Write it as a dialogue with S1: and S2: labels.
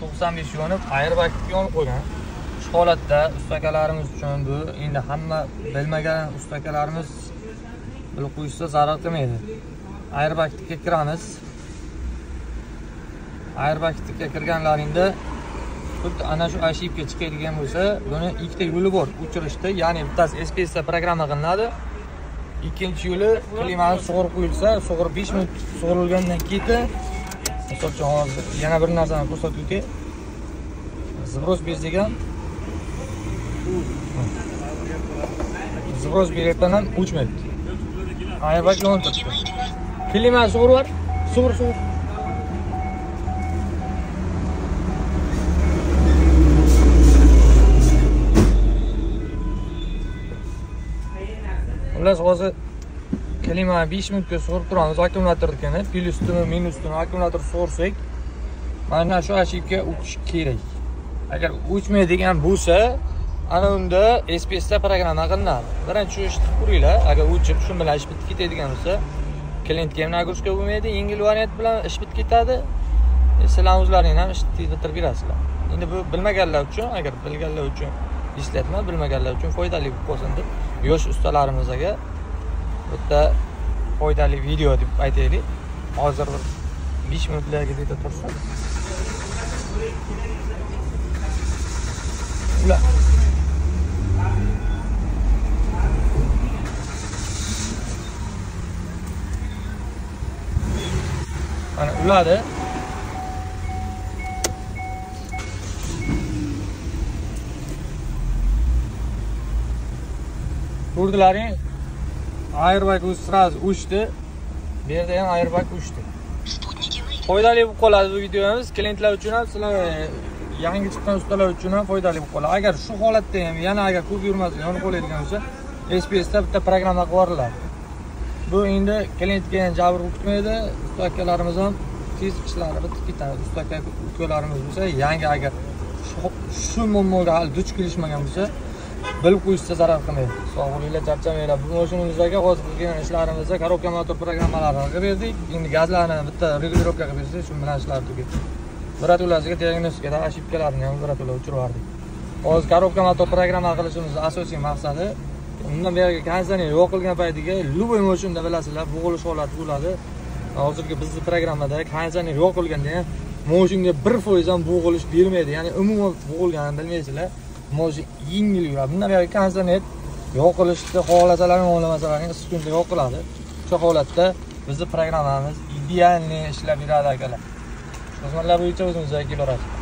S1: 95 yonib airbagga yonib qo'ygan. Shu holatda ustakalarimiz uchun bu endi hamma bilmagan ustakalarimiz bilib qo'yishsa zarar qilmaydi. Airbagga kiramiz. Airbagga kirganlaringda xuddi ana shu ошибка chiqadigan bo'lsa, buni ikkita yo'li bor o'chirishda, ya'ni bittasi SPS da programma qilinadi. Ikkinchi yo'li klimani sug'urib qo'yilsa, sug'urib 5 minut sug'urilgandan keyin masalan hozir yana bir narsani ko'rsatuvga zibros bezdigan zibros berayotgan ham o'chmaydi. Airbag yonib turibdi. Klimani sug'urib var, sug'ur. Xullas hozir klima 5 minutga sug'urib turamiz. Akkumulyatornikini plusmi, minusmi akkumulyator sug'ursak, mana shu ошибка o'tish kerak. Agar o'chmaydigan bo'lsa, ana unda SPS da programma qilinadi. Birinchi shu ishni ko'ringlar. Agar o'chib, shu bilan ish bitib ketadigan bo'lsa, klientga ham nagruska bo'lmaydi, yengil variant bilan ish bitib ketadi. Sizlar o'zlaringiz ham ishni bitirib berasizlar. Endi bu bilmaganlar uchun, agar bilganlar uchun ishlatma, bilmaganlar uchun foydali bo'lib qolsin deb yosh ustalarimizga bitta foydali video deb aytaylik. Hozir 5 minutlarga deb tursin. Ular ana uladi. Ko'rdilaring, airbag o'zi sразу o'chdi. Bu yerda ham airbag o'chdi. Foydali bo'lib qoladi bu videomiz. Klientlar uchun ham, sizlar yangi chiqqan ustalar uchun ham foydali bo'lib qoladi. Agar shu holatda ham yana agar ko'p yurmasdan yonib qoladigan bo'lsa, SPS da bitta programma qilib yuboriladi. Bu endi klientga ham jabr o'tmaydi. Usta akalarimiz ham tez ishlari bitib ketadi. Usta ukalarimiz bo'lsa, yangi agar shu muammoga hali duch kelishmagan bo'lsa, bilib qo'yishsa zarar qilmaydi. Sog' bo'linglar, charchamanglar. Bu mashinamizga hozir qilgan ishlarimizda korobka motor programmalarini qilib berdik. Endi gazlarni bitta regulirovka qilib bersak, shu bilan ishlar tugaydi. Biratulasiga diagnostikada ошибкаларni ham biratula o'chirib yubordik. Hozir korobka motor programma qilishimizning asosiy maqsadi undan beri konditsioner yo'q qilgan paytiga любой mashinada bilasizlar, bo'g'ilish holati bo'ladi. Hozirgi bizning programmada konditsioner yo'q qilganda ham mashinga 1% ham bo'g'ilish bermaydi. Ya'ni umuman bo'g'ilganini bilmaysizlar. Moji yengil yuradi. Bundan beri konditsioner yo'q qilishni xohlasalar ham xohlamasalar ham sekundda yo'q qiladi. Shu holatda bizning programmamiz ideal ishlab beradi akalar. Xizmatlar bo'yicha o'zimizga kelaverasiz.